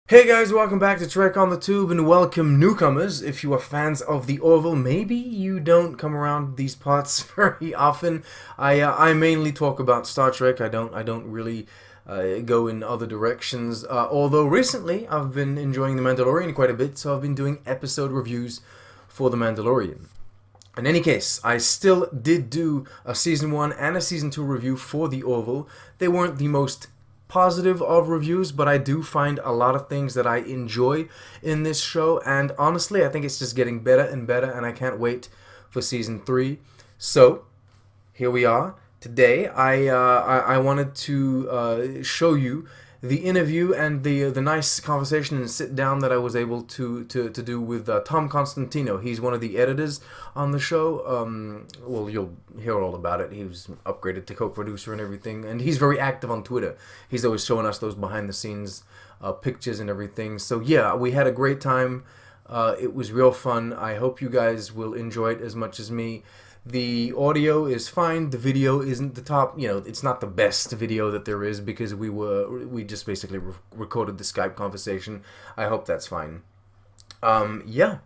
Hey guys, welcome back to Trek on the Tube and welcome newcomers. If you are fans of the Orville, maybe you don't come around these parts very often. I mainly talk about Star Trek. I don't really go in other directions. Although recently I've been enjoying The Mandalorian quite a bit, so I've been doing episode reviews for The Mandalorian. In any case, I still did do a season 1 and a season 2 review for the Orville. They weren't the most positive of reviews, but I do find a lot of things that I enjoy in this show, and honestly, I think it's just getting better and better, and I can't wait for season 3. So, here we are. Today, I wanted to show you the interview and the nice conversation and sit down that I was able to do with Tom Costantino. He's one of the editors on the show. Well, you'll hear all about it. He was upgraded to co-producer and everything, and he's very active on Twitter. He's always showing us those behind the scenes pictures and everything. So yeah, we had a great time. It was real fun. I hope you guys will enjoy it as much as me. The audio is fine. The video isn't the top. It's not the best video that there is because we just basically recorded the Skype conversation. I hope that's fine. Yeah,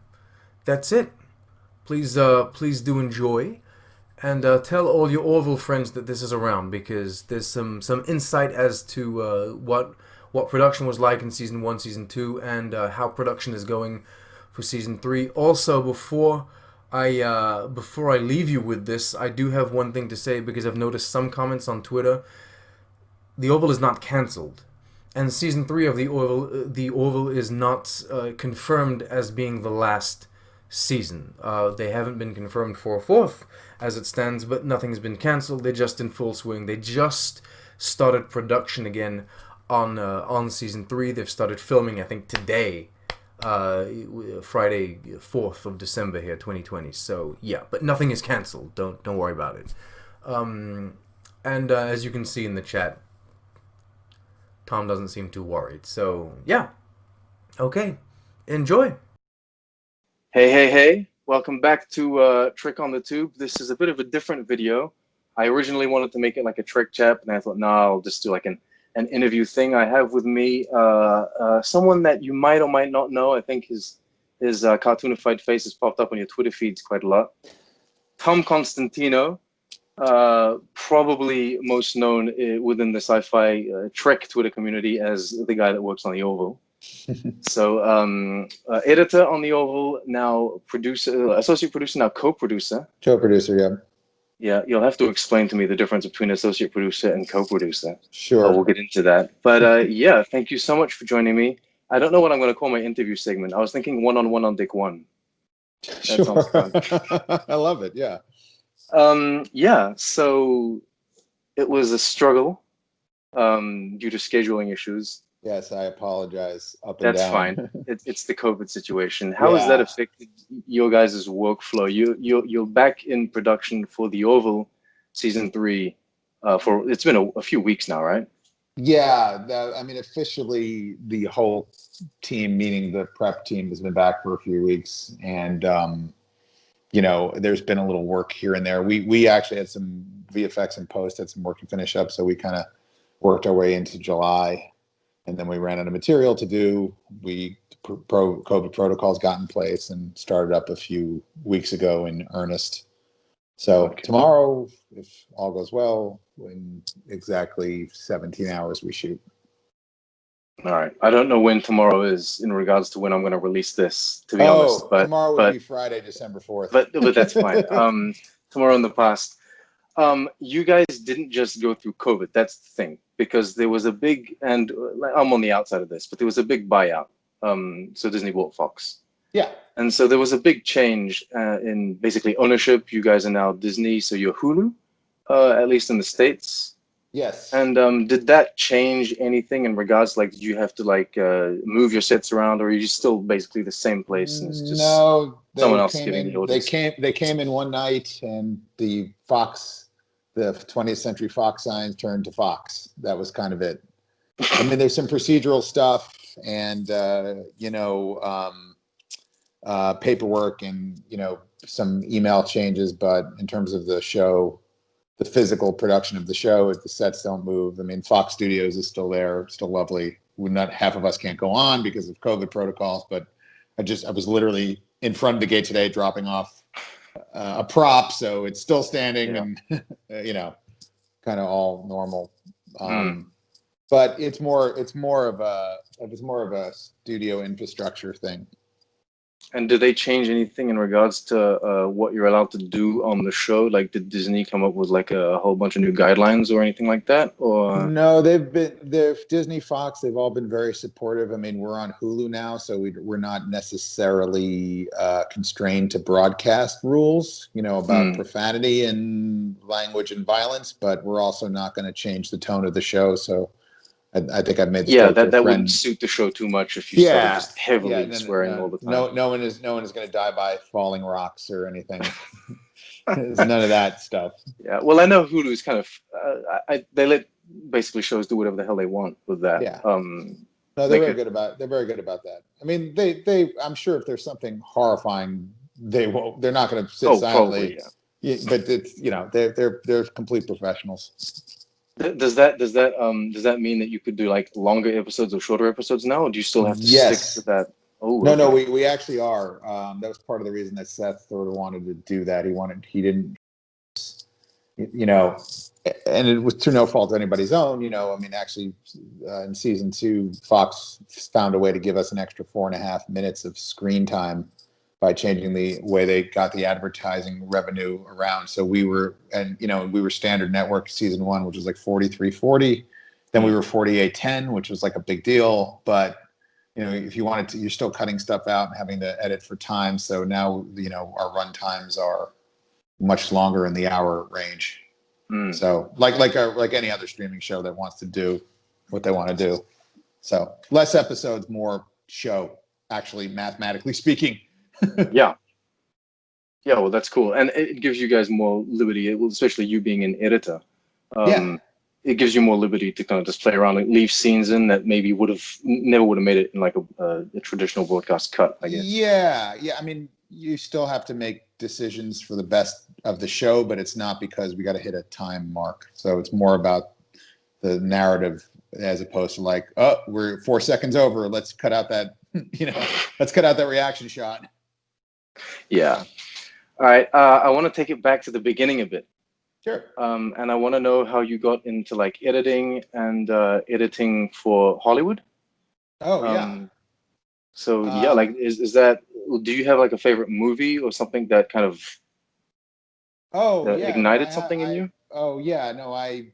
that's it. Please do enjoy, and tell all your Orville friends that this is around because there's some insight as to what production was like in season 1, season 2, and how production is going for season 3. Also, before I leave you with this, I do have one thing to say because I've noticed some comments on Twitter. The Orville is not cancelled, and season 3 of the Orville is not confirmed as being the last season. They haven't been confirmed for a fourth as it stands, but nothing's been cancelled. They're just in full swing. They just started production again on season 3. They've started filming, I think, today. Friday 4th of December here, 2020. So yeah, but nothing is cancelled. Don't worry about it. And as you can see in the chat, Tom doesn't seem too worried. So yeah, okay, enjoy. Hey. Welcome back to Trick on the Tube. This is a bit of a different video. I originally wanted to make it like a Trick chat, and I thought, no, I'll just do like an interview thing. I have with me someone that you might or might not know. I think his cartoonified face has popped up on your Twitter feeds quite a lot. Tom Costantino, probably most known within the sci-fi Trek Twitter community as the guy that works on the Orville. So editor on the Orville, now producer, associate producer, now co-producer. Co-producer, yeah. Yeah, you'll have to explain to me the difference between associate producer and co-producer. Sure. We'll get into that. But yeah, thank you so much for joining me. I don't know what I'm going to call my interview segment. I was thinking one-on-one on Dick One. That Sure. sounds fun. I love it, yeah. Yeah, so it was a struggle due to scheduling issues. Yes, I apologize up and That's down. fine. It's the COVID situation. How has that affected your guys' workflow? You're back in production for the Orville season 3 for it's been a few weeks now, right? Yeah, I mean, officially the whole team, meaning the prep team, has been back for a few weeks, and there's been a little work here and there. We actually had some VFX and post, had some work to finish up, so we kind of worked our way into July. And then we ran out of material to do. COVID protocols got in place and started up a few weeks ago in earnest. So tomorrow, if all goes well, in exactly 17 hours we shoot. All right. I don't know when tomorrow is in regards to when I'm going to release this, to be honest. But tomorrow would be Friday, December 4th. But that's fine. Tomorrow in the past. You guys didn't just go through COVID. That's the thing, because there was a big, and I'm on the outside of this, but there was a big buyout. So Disney bought Fox. Yeah. And so there was a big change in basically ownership. You guys are now Disney, so you're Hulu, at least in the States. Yes. And did that change anything in regards, like, did you have to move your sets around, or are you still basically the same place and it's just someone else giving the orders? They came in one night, and the 20th Century Fox signs turned to Fox. That was kind of it. I mean, there's some procedural stuff and paperwork and some email changes, but in terms of the show, the physical production of the show, the sets don't move. I mean, Fox Studios is still there, still lovely. not half of us can't go on because of COVID protocols. But I was literally in front of the gate today, dropping off a prop, so it's still standing, and kind of all normal. But it's more of a studio infrastructure thing. And did they change anything in regards to what you're allowed to do on the show? Like, did Disney come up with like a whole bunch of new guidelines or anything like that? Or no, they've Disney, Fox, they've all been very supportive. I mean, we're on Hulu now, so we're not necessarily constrained to broadcast rules, about profanity and language and violence, but we're also not going to change the tone of the show. So I think I've made this that wouldn't suit the show too much if you started just heavily swearing all the time. No one is going to die by falling rocks or anything. There's none of that stuff. Yeah, well, I know Hulu's kind of they let basically shows do whatever the hell they want with that. Yeah. No, they're very good about that. I mean, they I'm sure if there's something horrifying, they're not going to sit silently. Probably, yeah. But it's they're complete professionals. Does that mean that you could do like longer episodes or shorter episodes now, or do you still have to stick to that? Oh, no, we actually are. That was part of the reason that Seth sort of wanted to do that. He didn't, and it was through no fault of anybody's own. I mean, actually, in season 2, Fox found a way to give us an extra 4.5 minutes of screen time by changing the way they got the advertising revenue around. So we were standard network season 1, which was like 43-40. Then we were 48-10, which was like a big deal. But, if you wanted to, you're still cutting stuff out and having to edit for time. So now, our run times are much longer in the hour range. So like any other streaming show that wants to do what they want to do. So less episodes, more show, actually, mathematically speaking. Yeah, well, that's cool, and it gives you guys more liberty, especially you being an editor. It gives you more liberty to kind of just play around and leave scenes in that maybe never would have made it in like a traditional broadcast cut, I guess. Yeah. I mean, you still have to make decisions for the best of the show, but it's not because we got to hit a time mark. So it's more about the narrative as opposed to like, oh, we're 4 seconds over. Let's cut out that, let's cut out that reaction shot. Yeah. All right. I want to take it back to the beginning a bit. Sure. And I want to know how you got into like editing and editing for Hollywood. Oh, yeah. So like is that? Do you have like a favorite movie or something that kind of ignited something in you? Oh yeah, no, I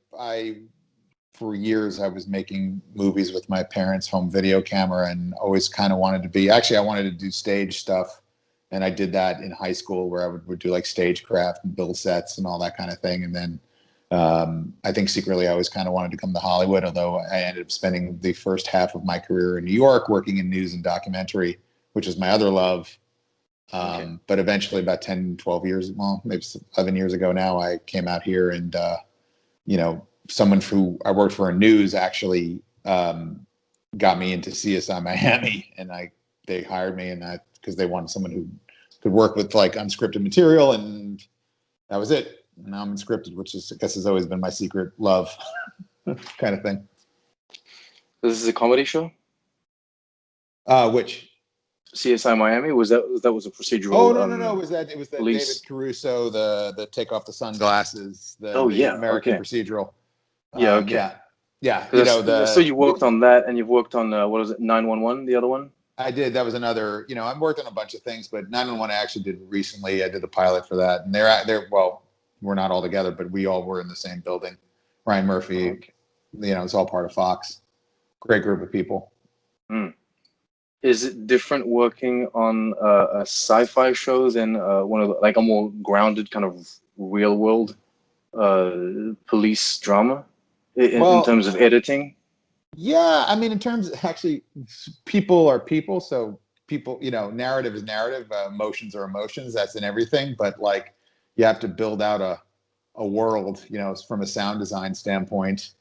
for years I was making movies with my parents' home video camera and always kind of wanted to be. Actually, I wanted to do stage stuff. And I did that in high school where I would do like stagecraft and build sets and all that kind of thing. And then I think secretly I always kind of wanted to come to Hollywood, although I ended up spending the first half of my career in New York working in news and documentary, which is my other love. But eventually about 10, 12 years, well, maybe 11 years ago now, I came out here and, someone who I worked for in news actually got me into CSI Miami and they hired me because they wanted someone who could work with like unscripted material, and that was it. And now I'm unscripted, which I guess has always been my secret love kind of thing. This is a comedy show? Which? CSI Miami? Was that a procedural? Oh, no. It was that police? David Caruso, the take off the sunglasses, the American procedural. Yeah, okay. Yeah. So you worked on that, and you've worked on, what was it, 911, the other one? I did. That was another, I've worked on a bunch of things, but 911 I actually did recently. I did the pilot for that. And well, we're not all together, but we all were in the same building. Ryan Murphy, it's all part of Fox. Great group of people. Is it different working on a sci-fi show than one of like a more grounded kind of real world police drama in terms of editing? Yeah, I mean, in terms of actually, people are people. So people, narrative is narrative. Emotions are emotions. That's in everything. But like, you have to build out a world, from a sound design standpoint.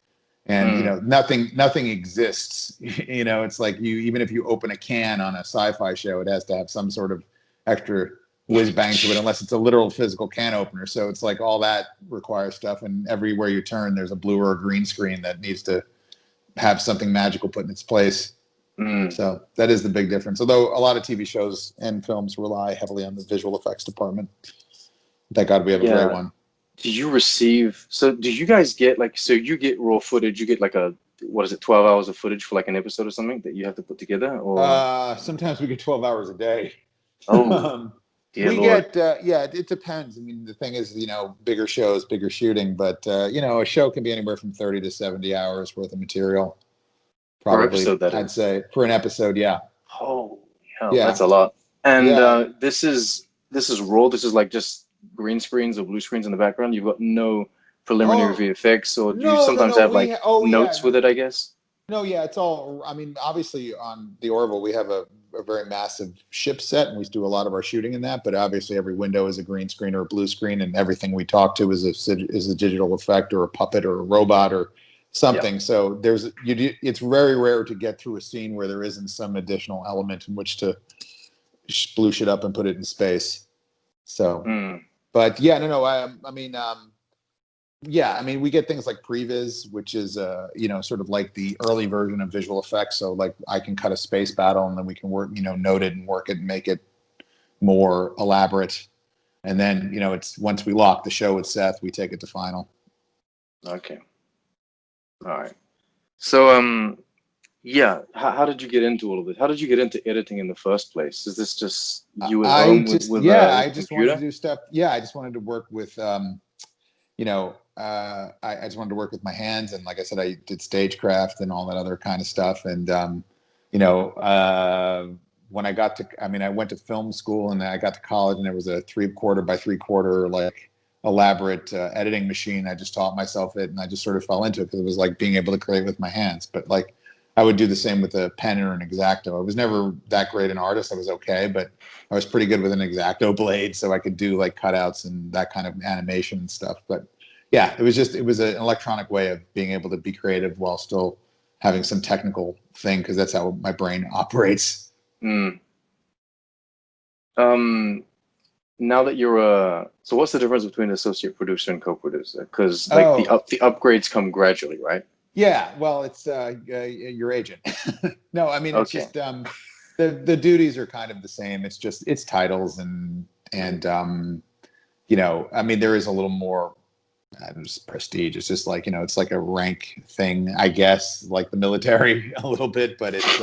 And nothing exists. It's like even if you open a can on a sci-fi show, it has to have some sort of extra whiz bang to it, unless it's a literal physical can opener. So it's like all that requires stuff, and everywhere you turn, there's a blue or a green screen that needs to have something magical put in its place. So that is the big difference. Although a lot of TV shows and films rely heavily on the visual effects department. Thank God we have a great one. Do you receive, so do you guys get like, so you get raw footage, you get like a, what is it, 12 hours of footage for like an episode or something that you have to put together? Or sometimes we get 12 hours a day. Oh, dear we Lord. get, it depends. I mean, the thing is, bigger shows, bigger shooting, but, a show can be anywhere from 30 to 70 hours worth of material. Probably, per episode, that I'd is. say, for an episode, yeah. Oh, hell, Yeah. that's a lot. And Yeah. this is raw. This is like just green screens or blue screens in the background. You've got no preliminary VFX, or do you sometimes have like notes with it, I guess? No, yeah, it's all. I mean, obviously on the Orville, we have a very massive ship set, and we do a lot of our shooting in that. But obviously, every window is a green screen or a blue screen, and everything we talk to is a digital effect or a puppet or a robot or something. Yeah. So it's very rare to get through a scene where there isn't some additional element in which to sploosh it up and put it in space. So, but yeah, no, I mean. Yeah, I mean, we get things like previs, which is sort of like the early version of visual effects. So like I can cut a space battle and then we can work, note it and work it and make it more elaborate. And then, it's once we lock the show with Seth, we take it to final. Okay. All right. So yeah, how did you get into all of this? How did you get into editing in the first place? Is this just you at home with I just computer? wanted to do stuff. Yeah, I just wanted to work with I just wanted to work with my hands, and like I said, I did stagecraft and all that other kind of stuff. And when I got to, I went to film school, and I got to college, and there was a 3/4 by 3/4 like elaborate editing machine. I just taught myself it, and I just sort of fell into it because it was like being able to create with my hands. But like I would do the same with a pen or an X-Acto. I was never that great an artist. I was okay, but I was pretty good with an X-Acto blade, so I could do like cutouts and that kind of animation and stuff. But yeah, it was an electronic way of being able to be creative while still having some technical thing, because that's how my brain operates. Now that you're so what's the difference between associate producer and co-producer? Because like the upgrades come gradually, right? Yeah, well, it's your agent. No, I mean, it's just the duties are kind of the same. It's titles and I mean, there is a little more prestige. It's just like, it's like a rank thing, I guess, like the military a little bit, but it's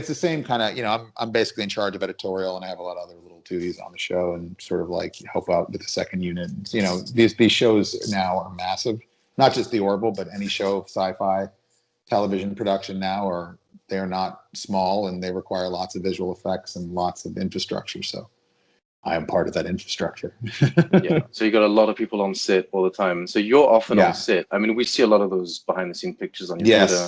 the same kind of, I'm basically in charge of editorial, and I have a lot of other little duties on the show and sort of like help out with the second unit. These shows now are massive, not just the Orville, but any show of sci-fi television production now they're not small, and they require lots of visual effects and lots of infrastructure. So I am part of that infrastructure. Yeah. So you got a lot of people on set all the time. So you're often on set. I mean, we see a lot of those behind the scene pictures on your Twitter.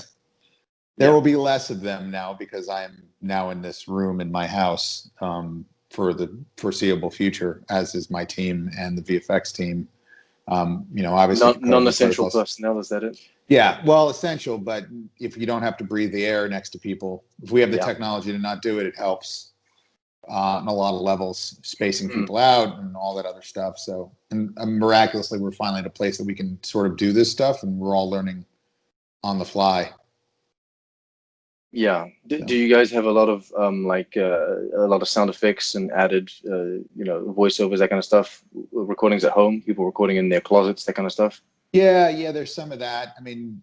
There will be less of them now because I am now in this room in my house for the foreseeable future, as is my team and the VFX team. Obviously non-essential personnel, is that it? Yeah, well, essential, but if you don't have to breathe the air next to people, if we have the technology to not do it, it helps. On a lot of levels, spacing people out and all that other stuff. So, and miraculously, we're finally at a place that we can sort of do this stuff, and we're all learning on the fly. Yeah. Do you guys have a lot of a lot of sound effects and added voiceovers, that kind of stuff? Recordings at home, people recording in their closets, that kind of stuff? Yeah, there's some of that. I mean,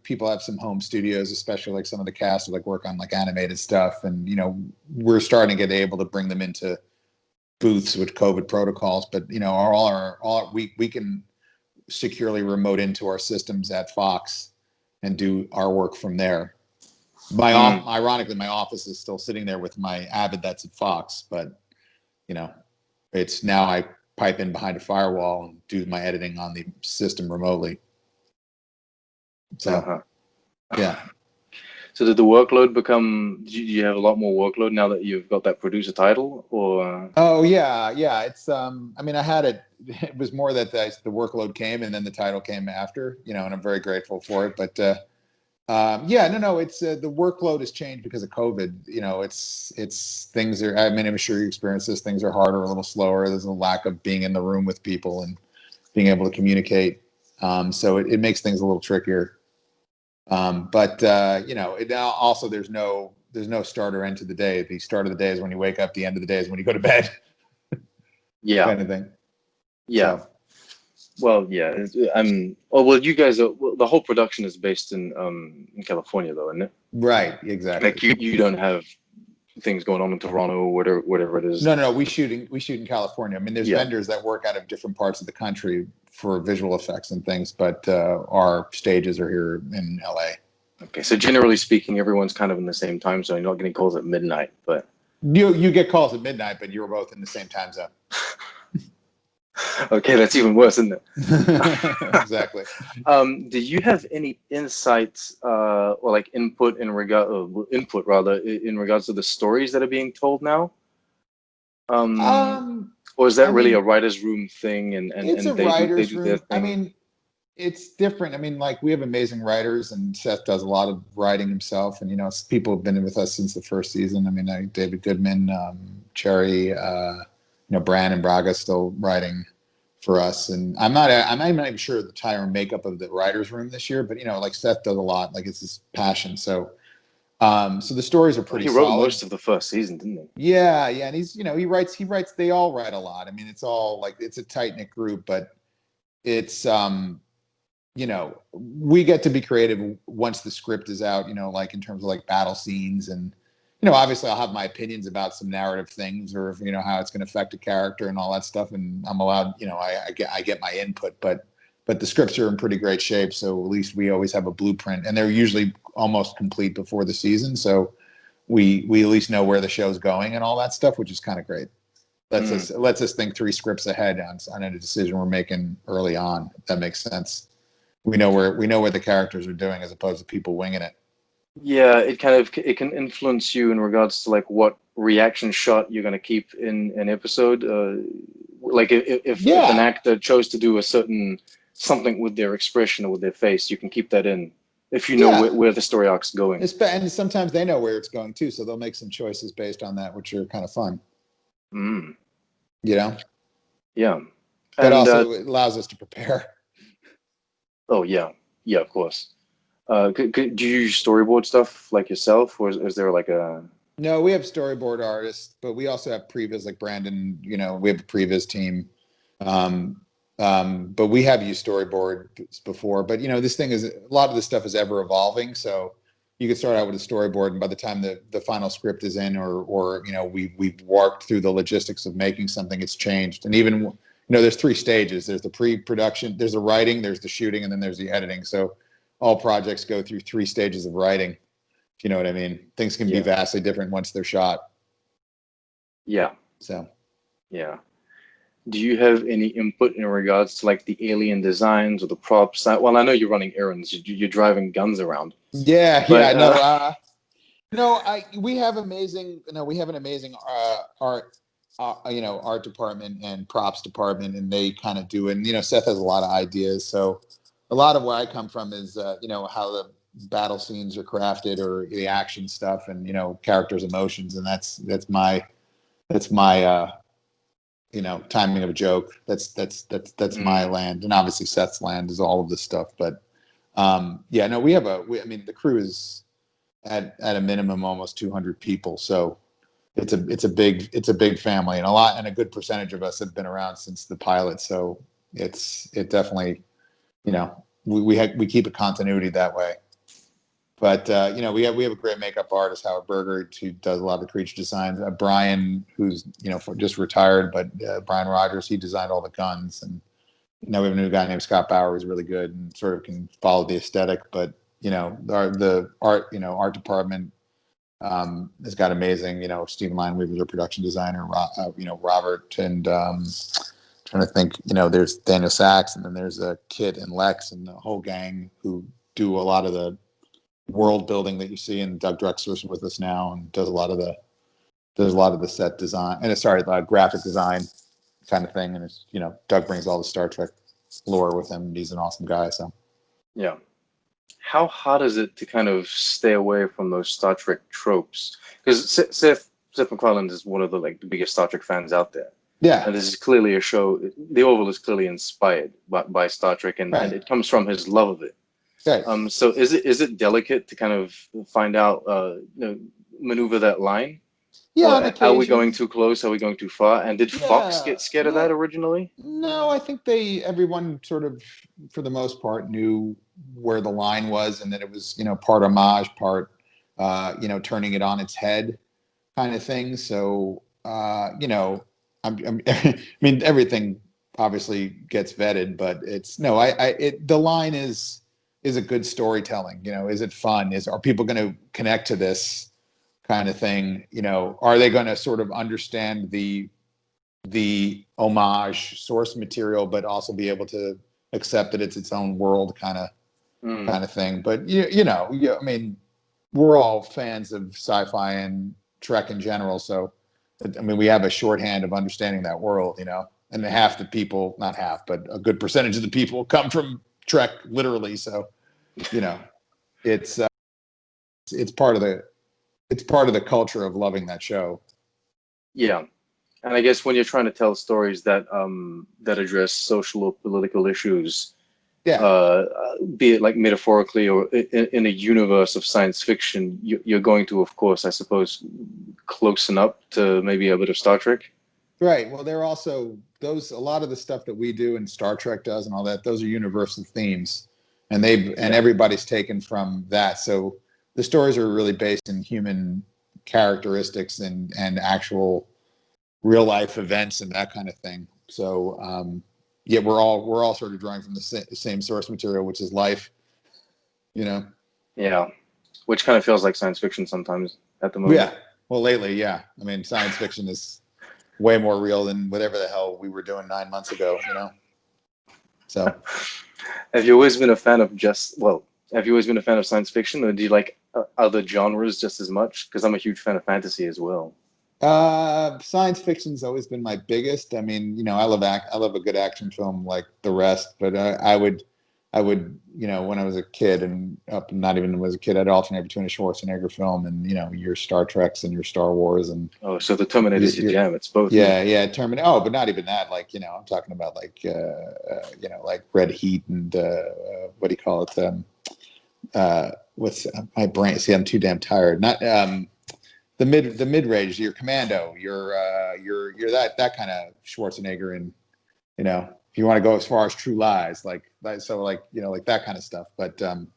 people have some home studios, especially like some of the cast who like work on like animated stuff, and we're starting to get able to bring them into booths with COVID protocols. But we can securely remote into our systems at Fox and do our work from there. Ironically, my office is still sitting there with my Avid that's at Fox, but it's now I pipe in behind a firewall and do my editing on the system remotely. So, yeah. So did the workload become? Do you have a lot more workload now that you've got that producer title, or? Oh yeah. It's I mean, I had it. It was more that the workload came and then the title came after. And I'm very grateful for it. But it's the workload has changed because of COVID. It's things are. I mean, I'm sure you experience this. Things are harder, a little slower. There's a lack of being in the room with people and being able to communicate. So it makes things a little trickier. But also there's no start or end to the day. The start of the day is when you wake up. The end of the day is when you go to bed. Yeah. Kind of thing. Yeah. So. Well, yeah. You guys are. Well, the whole production is based in California, though, isn't it? Right. Exactly. Like you don't have things going on in Toronto or whatever it is. No. We shoot in California. I mean, there's Yeah. vendors that work out of different parts of the country for visual effects and things, but our stages are here in LA. Okay, so generally speaking, everyone's kind of in the same time zone. You're not getting calls at midnight, but You get calls at midnight, but you're both in the same time zone. okay, that's even worse, isn't it? Exactly. Do you have any insights or like input in regards to the stories that are being told now? Or is that really a writer's room thing, and it's a they writer's do their room. I thing? mean, it's different. I mean, like we have amazing writers, and Seth does a lot of writing himself. And people have been with us since the first season. I mean, David Goodman, Cherry, Brandon Braga still writing for us. And I'm not even sure of the entire makeup of the writers' room this year, but like Seth does a lot. Like it's his passion. So the stories are pretty. He wrote solid. most of the first season, didn't he? Yeah, and he's he writes. They all write a lot. I mean, it's all like it's a tight knit group, but it's we get to be creative once the script is out, like in terms of like battle scenes and, obviously I'll have my opinions about some narrative things or, how it's going to affect a character and all that stuff. And I'm allowed, I get my input, but the scripts are in pretty great shape. So at least we always have a blueprint and they're usually almost complete before the season. So we at least know where the show's going and all that stuff, which is kind of great. Lets us think 3 scripts ahead on a decision we're making early on. If that makes sense. We know where the characters are doing as opposed to people winging it. Yeah, it can influence you in regards to like what reaction shot you're gonna keep in an episode. Like if an actor chose to do a certain something with their expression or with their face, you can keep that in if you know where the story arc's going. And sometimes they know where it's going too, so they'll make some choices based on that, which are kind of fun. Yeah. But also it allows us to prepare. Oh yeah, of course. Do you use storyboard stuff like yourself, or is there like a? No, we have storyboard artists, but we also have previs like Brandon. We have a previs team, but we have used storyboards before. But this thing is a lot of this stuff is ever evolving, so you could start out with a storyboard, and by the time the final script is in, or we've worked through the logistics of making something, it's changed, and even. There's 3 stages. There's the pre-production, there's the writing, there's the shooting, and then there's the editing. So all projects go through 3 stages of writing. If you know what I mean? Things can be vastly different once they're shot. Yeah. So. Yeah. Do you have any input in regards to like the alien designs or the props? Well, I know you're running errands. You're driving guns around. Yeah. We have an amazing art department and props department, and they kind of do it. And Seth has a lot of ideas. So a lot of where I come from is how the battle scenes are crafted or the action stuff and characters' emotions, and that's my timing of a joke. That's my land, and obviously Seth's land is all of this stuff. But the crew is at a minimum almost 200 people, so it's a big family, and a good percentage of us have been around since the pilot. So it definitely, we keep a continuity that way. But we have a great makeup artist, Howard Berger, who does a lot of the creature designs. Brian, who's just retired, but Brian Rogers, he designed all the guns, and we have a new guy named Scott Bauer who's really good and sort of can follow the aesthetic. But the art department has got amazing. Stephen Lineweaver's our production designer. Robert, and trying to think. There's Daniel Sachs, and then there's Kit and Lex and the whole gang who do a lot of the world building that you see. And Doug Drexler's with us now and does a lot of the set design and graphic design kind of thing. And it's Doug brings all the Star Trek lore with him. And he's an awesome guy. So yeah. How hard is it to kind of stay away from those Star Trek tropes? Because Seth MacFarlane is one of the biggest Star Trek fans out there. Yeah. And this is clearly a show. The Orville is clearly inspired by Star Trek, and it comes from his love of it. Okay. So is it delicate to kind of find out, maneuver that line? Yeah, on Are we occasion. going too close? Are we going too far? And did Fox Yeah. get scared of that No, originally? no, I think everyone sort of, for the most part, knew where the line was, and that it was, part homage, part, turning it on its head, kind of thing. So, I mean, everything obviously gets vetted, but it's no, the line is a good storytelling. Is it fun? Are people going to connect to this kind of thing? Are they going to sort of understand the homage source material, but also be able to accept that it's its own world kind of thing. But I mean, we're all fans of sci-fi and Trek in general, so I mean, we have a shorthand of understanding that world, and half the people, not half, but a good percentage of the people come from Trek, literally. So, you know, it's it's part of the culture of loving that show. Yeah. And I guess when you're trying to tell stories that that address social or political issues, Yeah. be it like metaphorically or in a universe of science fiction, you're going to, of course, I suppose, closen up to maybe a bit of Star Trek. Right. Well, they're also a lot of the stuff that we do and Star Trek does and all that, those are universal themes. And everybody's taken from that. So the stories are really based in human characteristics and actual real life events and that kind of thing. So yeah, we're all sort of drawing from the same source material, which is life, Yeah, which kind of feels like science fiction sometimes at the moment. Yeah. Well, lately, yeah. I mean, science fiction is way more real than whatever the hell we were doing 9 months ago, So Have you always been a fan of have you always been a fan of science fiction, or do you like other genres just as much? Because I'm a huge fan of fantasy as well. science fiction's always been my biggest. I mean, I love a good action film like the rest, but I would, when I was a kid and up, not even was a kid, I'd alternate between a Schwarzenegger film and, your Star Treks and your Star Wars and Oh, so the Terminator's your jam. It's both. yeah, Terminator. Oh, but not even that. Like, I'm talking about like, like Red Heat and what do you call it? What's my brain? See, I'm too damn tired. Not the mid range. Your Commando. You're that kind of Schwarzenegger and if you want to go as far as True Lies, like like that kind of stuff. But I'm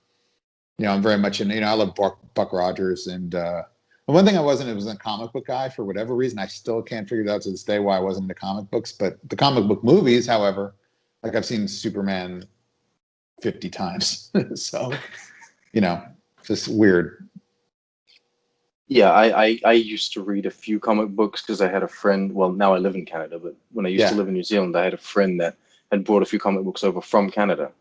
very much in. I love Buck Rogers and. The one thing I wasn't a comic book guy for whatever reason. I still can't figure it out to this day why I wasn't into comic books. But the comic book movies, however, like I've seen Superman 50 times. So, just weird. Yeah, I used to read a few comic books because I had a friend. Well, now I live in Canada, but when I used to live in New Zealand, I had a friend that had brought a few comic books over from Canada.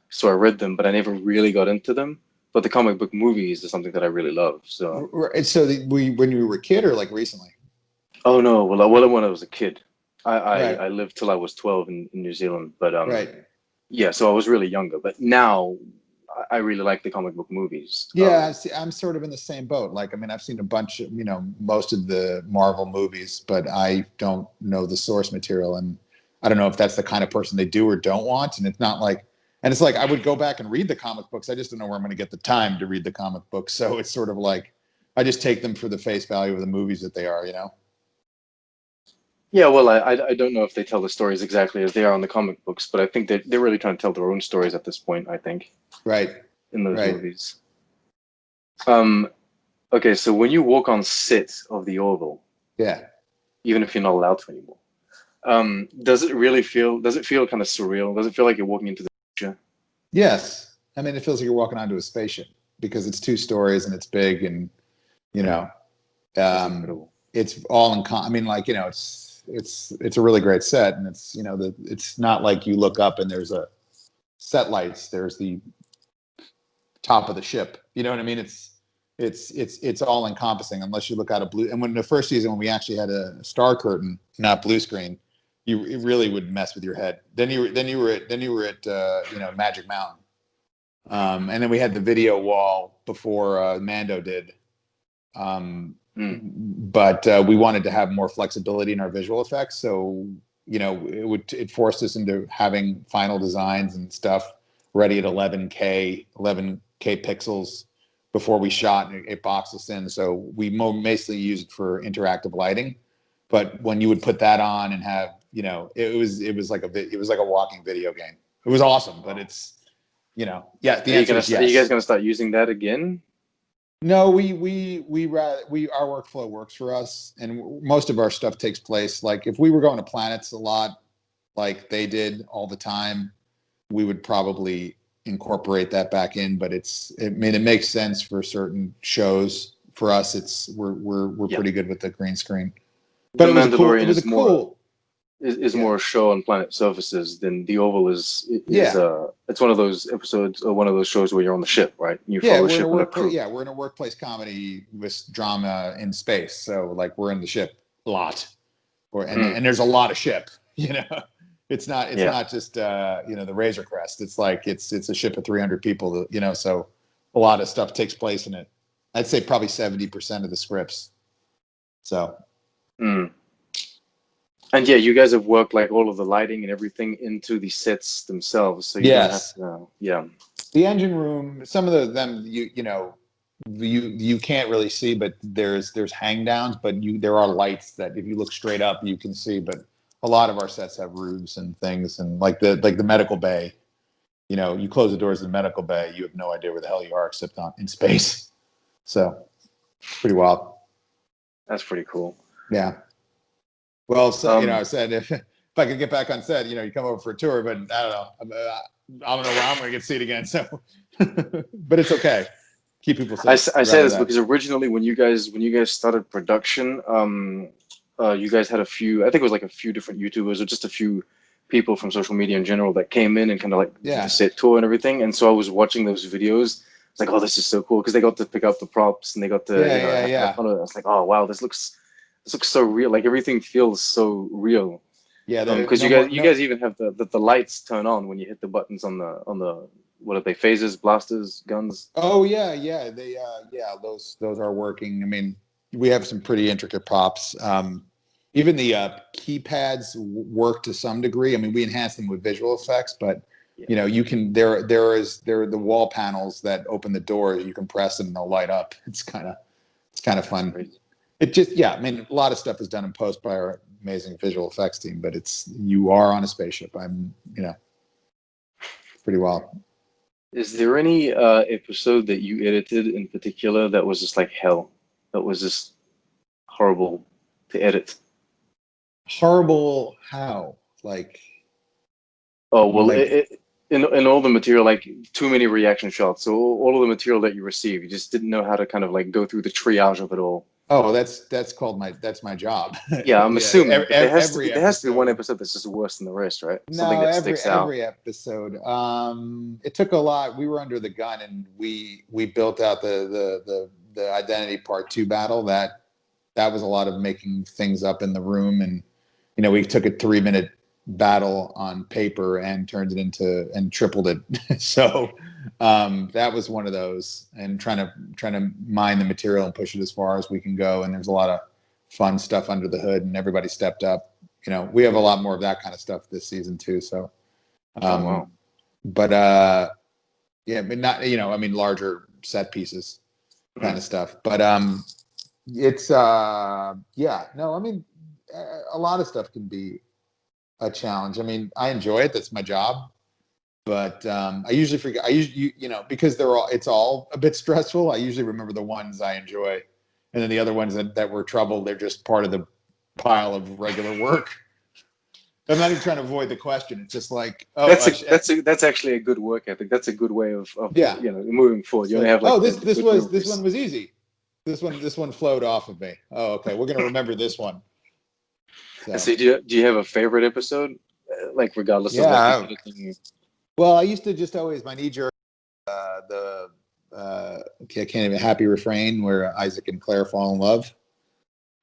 So I read them, but I never really got into them. But the comic book movies is something that I really love. So, So when you were a kid or like recently? oh no, well, when I was a kid, Right. I lived till I was 12 in New Zealand. But Right. yeah, so I was really younger. But now I really like the comic book movies. Yeah, I'm sort of in the same boat. Like, I mean, I've seen a bunch of, most of the Marvel movies, but I don't know the source material. And I don't know if that's the kind of person they do or don't want. And it's not like, and it's like, I would go back and read the comic books. I just don't know where I'm going to get the time to read the comic books. So it's sort of like, I just take them for the face value of the movies that they are, Yeah, well, I don't know if they tell the stories exactly as they are in the comic books, but I think they're really trying to tell their own stories at this point, I think, Right. in those Right. movies. Okay, so when you walk on set of the Orville, Yeah. even if you're not allowed to anymore, does it feel kind of surreal? Does it feel like you're walking into the future? Yes. I mean, it feels like you're walking onto a spaceship because it's 2 stories and it's big and, you know, That's incredible. it's all in I mean, like, it's a really great set and it's, it's not like you look up and there's a set lights, there's the top of the ship. You know what I mean? It's all encompassing unless you look out a blue. And when the first season, when we actually had a star curtain, not blue screen, it really would mess with your head. Then you were at Magic Mountain, and then we had the video wall before Mando did. But we wanted to have more flexibility in our visual effects, so it forced us into having final designs and stuff ready at 11K pixels before we shot, and it boxed us in. So we mostly used it for interactive lighting. But when you would put that on and have, you know, it was like a walking video game. It was awesome, but it's, you know, yeah. The answer is yes. Are you guys gonna start using that again? No, our workflow works for us, and most of our stuff takes place. Like if we were going to planets a lot, like they did all the time, we would probably incorporate that back in. But it makes sense for certain shows. For us, we're pretty good with the green screen. But The Mandalorian is more a show on planet surfaces than the Orville is. It's one of those episodes or one of those shows where you're on the ship, right? You follow the ship on a crew. Yeah, we're in a workplace comedy with drama in space. So like we're in the ship a lot, and there's a lot of ship. You know, it's not just you know, the Razor Crest. It's like it's a ship of 300 people. You know, so a lot of stuff takes place in it. I'd say probably 70% of the scripts. So. And yeah, you guys have worked like all of the lighting and everything into the sets themselves, so you don't have to. Yeah. The engine room, some of them you can't really see, but there's hang downs, but there are lights that if you look straight up you can see. But a lot of our sets have roofs and things, and like the medical bay. You know, you close the doors of the medical bay, you have no idea where the hell you are except in space. So, pretty wild. That's pretty cool. Yeah. Well, so, you know, I said if I could get back on set, you know, you come over for a tour, but I don't know. I don't know where I'm going to get to see it again. So, but it's okay. Keep people safe. I say this because originally when you guys started production, you guys had I think it was like a few different YouTubers or just a few people from social media in general that came in and kind of like did the set tour and everything. And so I was watching those videos. It's like, oh, this is so cool because they got to pick up the props and they got to have fun with it. I was like, oh wow, this looks so real. Like everything feels so real. Yeah, because you guys even have the lights turn on when you hit the buttons on the what are they, phasers, blasters, guns? Oh yeah, they those are working. I mean, we have some pretty intricate props. Even the keypads work to some degree. I mean, we enhance them with visual effects, but you know, you can there are the wall panels that open the doors. You can press them and they'll light up. It's kind of fun. Crazy. It just I mean, a lot of stuff is done in post by our amazing visual effects team, but you are on a spaceship. You know, pretty wild. Is there any episode that you edited in particular that was just like hell? That was just horrible to edit? Horrible how? Like, oh well, in all the material, like too many reaction shots. So all of the material that you receive, you just didn't know how to kind of like go through the triage of it all. Oh, that's my job. Yeah, I'm assuming there has to be one episode that's just worse than the rest, right? Something that sticks out. Every episode. It took a lot. We were under the gun, and we built out the Identity Part 2 battle. That was a lot of making things up in the room, and you know, we took a 3-minute battle on paper and turned it into and tripled it. So that was one of those, and trying to mine the material and push it as far as we can go. And there's a lot of fun stuff under the hood, and everybody stepped up. You know, we have a lot more of that kind of stuff this season too. So, but yeah, but not, you know, I mean, larger set pieces kind of stuff. But it's yeah, no, I mean, a lot of stuff can be a challenge. I mean, I enjoy it. That's my job. But I usually forget. You know, because it's all a bit stressful. I usually remember the ones I enjoy, and then the other ones that were trouble. They're just part of the pile of regular work. I'm not even trying to avoid the question. It's just like, oh, that's actually a good work ethic. That's a good way of you know, moving forward. You only have like, this one was easy. This one flowed off of me. Oh, okay. We're gonna remember this one. So do you have a favorite episode, like regardless of like anything? Well, I used to just always my knee jerk I can't even happy refrain where Isaac and Claire fall in love.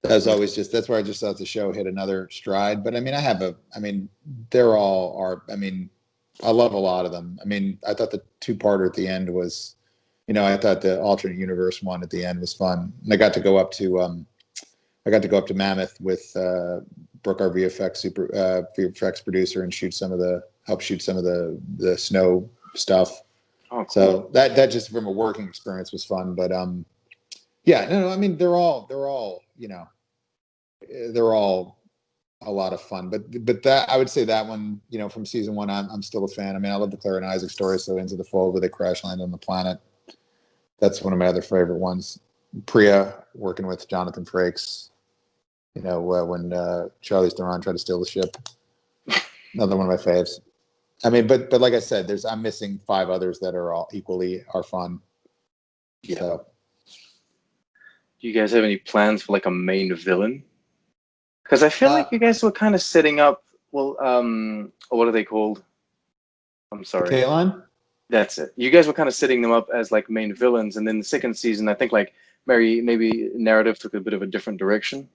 That's always that's where I just thought the show hit another stride. But I mean, they're all are. I mean, I love a lot of them. I mean, I thought the 2-parter at the end was, you know, I thought the alternate universe one at the end was fun, and I got to go up to Mammoth with Brooke, our VFX VFX producer, and help shoot some of the snow stuff. Oh, cool. So that just from a working experience was fun. But yeah, no, I mean they're all they're all a lot of fun. But that I would say that one, from season one, I'm still a fan. I mean, I love the Claire and Isaac story. So Into the Fold, where they crash land on the planet. That's one of my other favorite ones. Priya working with Jonathan Frakes. When Charlize Theron tried to steal the ship. Another one of my faves. I mean, but like I said, I'm missing 5 others that are all equally are fun. Yeah. So. Do you guys have any plans for like a main villain? Because I feel like you guys were kind of setting up. Well, what are they called? I'm sorry. Caitlin? That's it. You guys were kind of setting them up as like main villains, and then the second season, I think like maybe narrative took a bit of a different direction.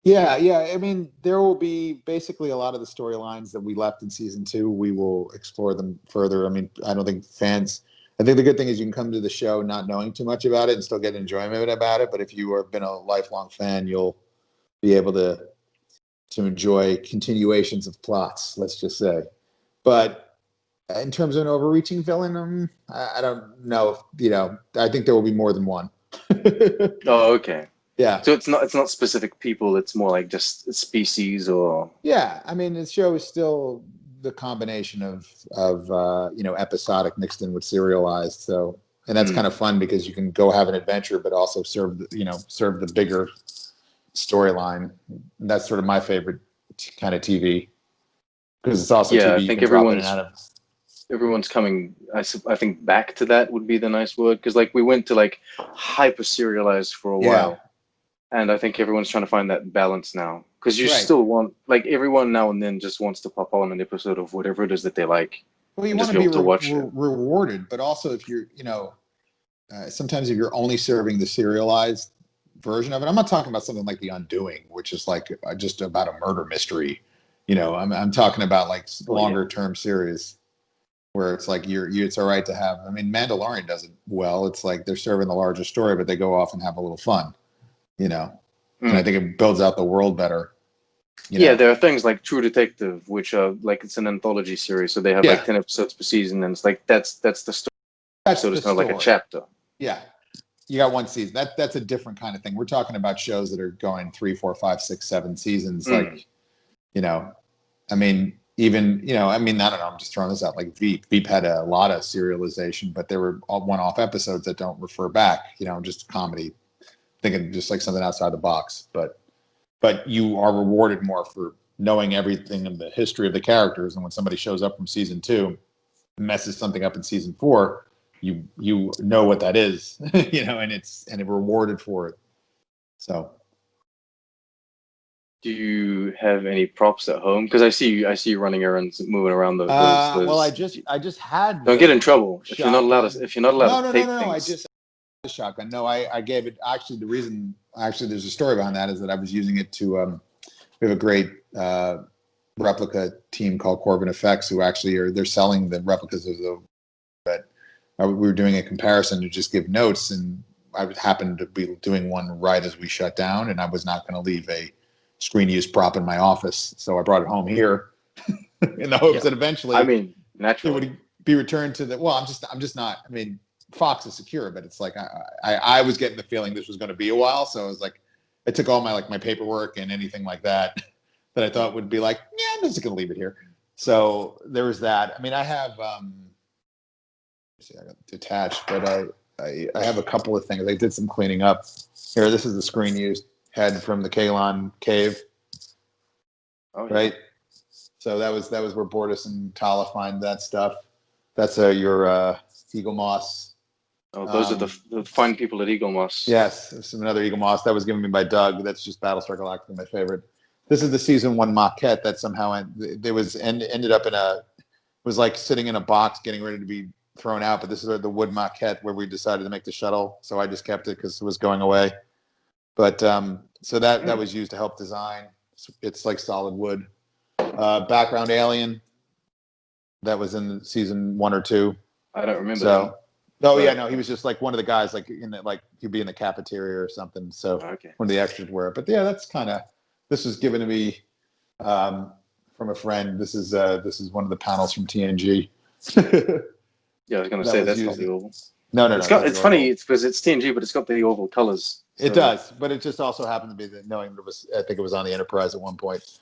Yeah. I mean, there will be basically a lot of the storylines that we left in season 2. We will explore them further. I mean, I don't think fans. I think the good thing is you can come to the show not knowing too much about it and still get enjoyment about it. But if you have been a lifelong fan, you'll be able to enjoy continuations of plots. Let's just say, but in terms of an overreaching villain, I don't know. I think there will be more than one. Oh, okay. Yeah. So it's not specific people. It's more like just species or. Yeah, I mean, the show is still the combination of episodic mixed in with serialized. So, and that's kind of fun because you can go have an adventure, but also serve the bigger storyline. And that's sort of my favorite kind of TV because it's also TV. I think everyone's coming. I think back to that would be the nice word because like we went to like hyper serialized for a while. And I think everyone's trying to find that balance now. Because you still want, like, everyone now and then just wants to pop on an episode of whatever it is that they like. Well, you want to be rewarded, but also if you're, sometimes if you're only serving the serialized version of it, I'm not talking about something like The Undoing, which is like just about a murder mystery. I'm talking about like longer term series where it's like it's all right to have. I mean, Mandalorian does it well. It's like they're serving the larger story, but they go off and have a little fun. And I think it builds out the world better. Yeah, there are things like True Detective, which are like it's an anthology series, so they have like 10 episodes per season, and it's like that's the story. So it's kind of like a chapter. Yeah, you got one season. That's a different kind of thing. We're talking about shows that are going 3, 4, 5, 6, 7 seasons. Like, I mean, even I mean, I don't know. I'm just throwing this out. Like Veep had a lot of serialization, but there were all one-off episodes that don't refer back. Just comedy. Thinking just like something outside the box, but you are rewarded more for knowing everything in the history of the characters. And when somebody shows up from season 2, messes something up in season 4, you know what that is, and it's rewarded for it. So, do you have any props at home? Because I see you running errands, moving around those. Well, I just had. Don't get in trouble if you're not allowed to. If you're not allowed to take things. Shotgun. No, I gave it. Actually, the reason there's a story behind that is that I was using it to. We have a great replica team called Corbin Effects who actually they're selling the replicas of the. But we were doing a comparison to just give notes, and I happened to be doing one right as we shut down, and I was not going to leave a screen use prop in my office, so I brought it home here in the hopes that eventually, I mean, naturally, it would be returned to the. Well, I'm just not. I mean. Fox is secure, but it's like I was getting the feeling this was going to be a while, so I was like, I took all my paperwork and anything like that I thought would be like, yeah, I'm just going to leave it here. So there was that. I mean, I have I got detached, but I have a couple of things. I did some cleaning up. Here, this is the screen used head from the Kalon cave. Oh, yeah. Right. So that was where Bortus and Tala find that stuff. That's your Eagle Moss. Oh, those are the fine people at Eagle Moss. Yes, there's another Eagle Moss that was given me by Doug. That's just Battlestar Galactica, my favorite. This is the season 1 maquette that somehow ended up was like sitting in a box getting ready to be thrown out. But this is the wood maquette where we decided to make the shuttle. So I just kept it because it was going away. But so that was used to help design. It's like solid wood. Background alien that was in season 1 or 2. I don't remember. So. Oh yeah, no, he was just like one of the guys, like he'd be in the cafeteria or something. So one of the extras were. But yeah, that's this was given to me from a friend. This is one of the panels from TNG. Yeah, I was going to that say was that's not used. the oval. No, It's not got. the It's funny. Orville. It's because it's TNG, but it's got the oval colors. It So, does, but it just also happened to be that knowing that it was. I think it was on the Enterprise at one point.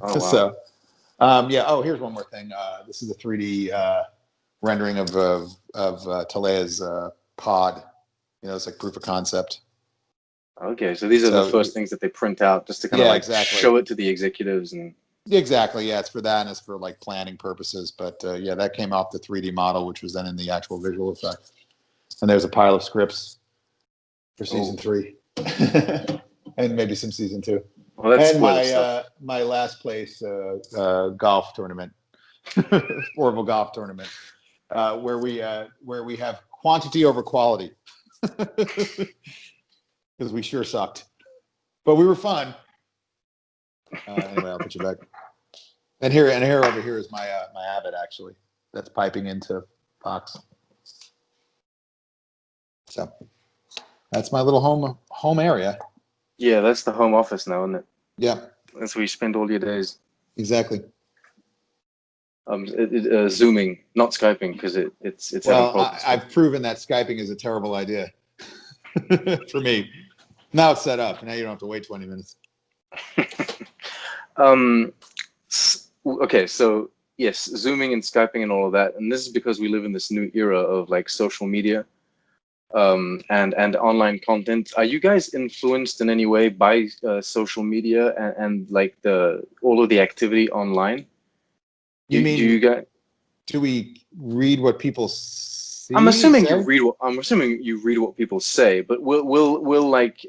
oh wow. So, yeah. Oh, here's one more thing. This is a 3D rendering of Talea's pod. It's like proof of concept. Okay, so these are the So first things that they print out just to kind of yeah, like exactly. show it to the executives and. Exactly. Yeah, it's for that and it's for like planning purposes. But yeah, that came off the 3D model, which was then in the actual visual effects. And there's a pile of scripts for season 3, and maybe some season 2. Well, that's And spoiler stuff. my last place golf tournament, Orville golf tournament, where we have quantity over quality, because we sure sucked, but we were fun. Anyway, I'll put you back. And here over here is my my Avid actually. That's piping into Fox. So that's my little home area. Yeah, that's the home office now, isn't it? Yeah. That's where you spend all your days. Exactly. Zooming, not Skyping, because it's Well, having problems. I've proven that Skyping is a terrible idea for me. Now it's set up. Now you don't have to wait 20 minutes. Okay, so yes, Zooming and Skyping and all of that, and this is because we live in this new era of like social media, and online content. Are you guys influenced in any way by social media and like all of the activity online? You mean, do you guys? Do we read what people see? I'm assuming you say? read what people say, but will like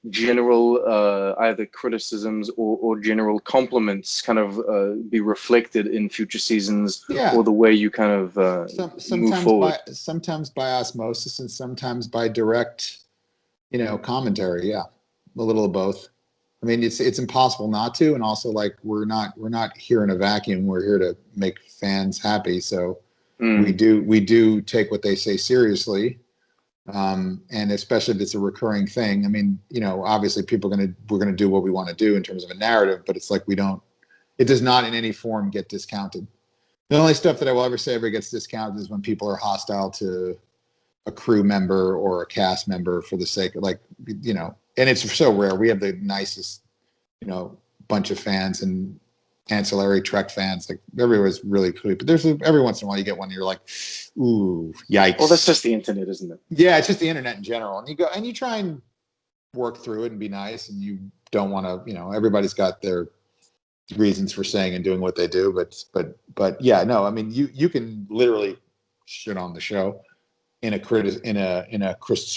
general either criticisms or general compliments kind of be reflected in future seasons, Yeah. or the way you kind of move forward? Sometimes by osmosis and sometimes by direct, commentary. Yeah, a little of both. I mean, it's impossible not to, and also like we're not here in a vacuum. We're here to make fans happy, so we do take what they say seriously, and especially if it's a recurring thing. I mean, obviously we're gonna do what we want to do in terms of a narrative, but it's like it does not in any form get discounted. The only stuff that I will ever say ever gets discounted is when people are hostile to a crew member or a cast member for the sake of and it's so rare. We have the nicest, bunch of fans and ancillary Trek fans. Like everyone's really cool, but there's every once in a while you get one and you're like, ooh, yikes. Well, that's just the internet, isn't it? Yeah, it's just the internet in general. And you try and work through it and be nice, and you don't want to, everybody's got their reasons for saying and doing what they do, but yeah, no, I mean, you can literally shit on the show in a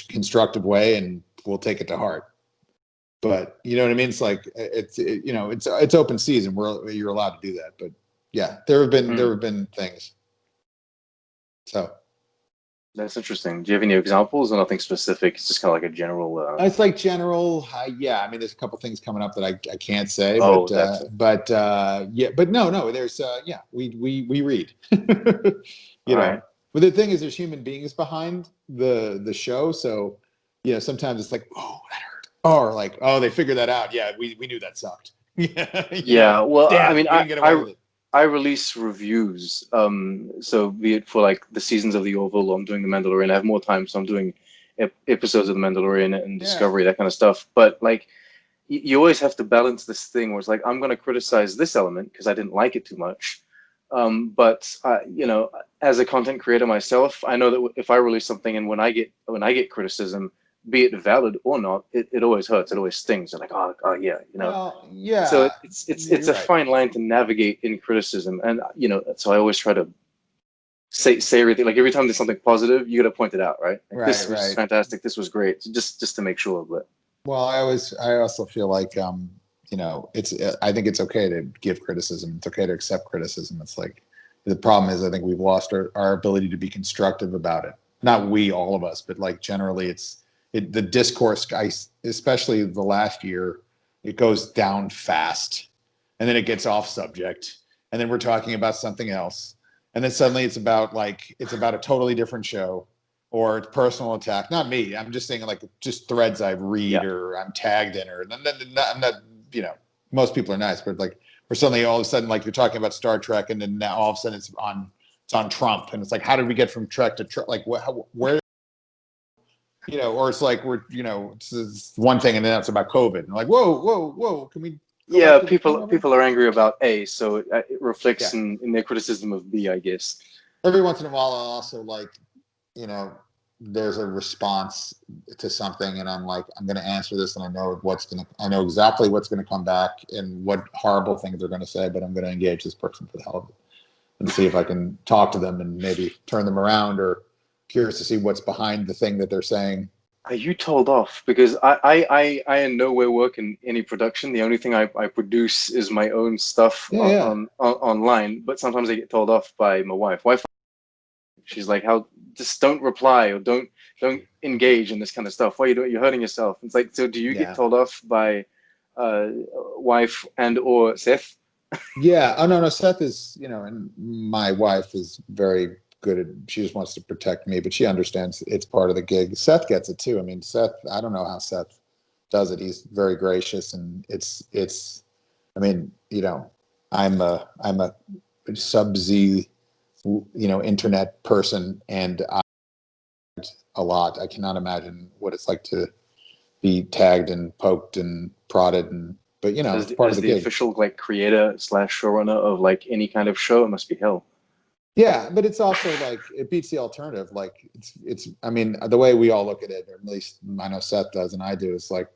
constructive way, and we'll take it to heart. But you know what I mean? It's like it's open season where you're allowed to do that. But yeah, there have been things. So that's interesting. Do you have any examples or nothing specific? It's just kind of like a general. It's like general. Yeah, I mean, there's a couple things coming up that I can't say. Oh, but yeah, but no. There's we read. Right. But the thing is, there's human beings behind the show, so sometimes it's like, oh, that hurt. Or like, oh, they figured that out. Yeah, we knew that sucked. Yeah. Well, damn, I mean, we didn't get away with it. I release reviews. So be it for like the seasons of the Orville, I'm doing the Mandalorian. I have more time, so I'm doing episodes of the Mandalorian and Discovery, that kind of stuff. But like, you always have to balance this thing where it's like, I'm going to criticize this element because I didn't like it too much. But as a content creator myself, I know that if I release something and when I get criticism, be it valid or not, it always hurts. It always stings. Like, oh yeah, Well, yeah. So it's a fine line to navigate in criticism, and so I always try to say everything. Like every time there's something positive, you got to point it out, right? Like, this was fantastic. This was great. So just to make sure. But well, I also feel like I think it's okay to give criticism. It's okay to accept criticism. It's like the problem is I think we've lost our ability to be constructive about it. Not we, all of us, but like generally the discourse, especially the last year, it goes down fast, and then it gets off subject, and then we're talking about something else, and then suddenly it's about a totally different show, or it's personal attack. Not me. I'm just saying like just threads I read or I'm tagged in, or I'm not most people are nice, but like, or suddenly all of a sudden like you're talking about Star Trek, and then now all of a sudden it's on it's on Trump, and it's like, how did we get from Trek to Trump? Like, where, or it's like it's one thing, and then it's about COVID, and like, whoa, can we? Yeah, people are angry about A, so it reflects in their criticism of B, I guess. Every once in a while, I'll also there's a response to something, and I'm like, I'm going to answer this, and I know exactly what's going to come back and what horrible things they're going to say, but I'm going to engage this person for the hell of it and see if I can talk to them and maybe turn them around, or curious to see what's behind the thing that they're saying. Are you told off? Because I in no way work in any production. The only thing I produce is my own stuff online. But sometimes I get told off by my wife. She's like, "How? Just don't reply or don't engage in this kind of stuff. Why are you doing? You're hurting yourself." It's like, so do you get told off by wife and or Seth? Yeah. Oh no. Seth is, and my wife is very good at. She just wants to protect me, but she understands it's part of the gig. Seth gets it too. I mean, Seth. I don't know how Seth does it. He's very gracious, and it's. I mean, I'm a sub-Z, internet person, and a lot. I cannot imagine what it's like to be tagged and poked and prodded, but it's part of the gig. Official creator / showrunner of any kind of show, it must be hell. Yeah, but it's also it beats the alternative. It's I mean, the way we all look at it, or at least I know Seth does and I do, it's like,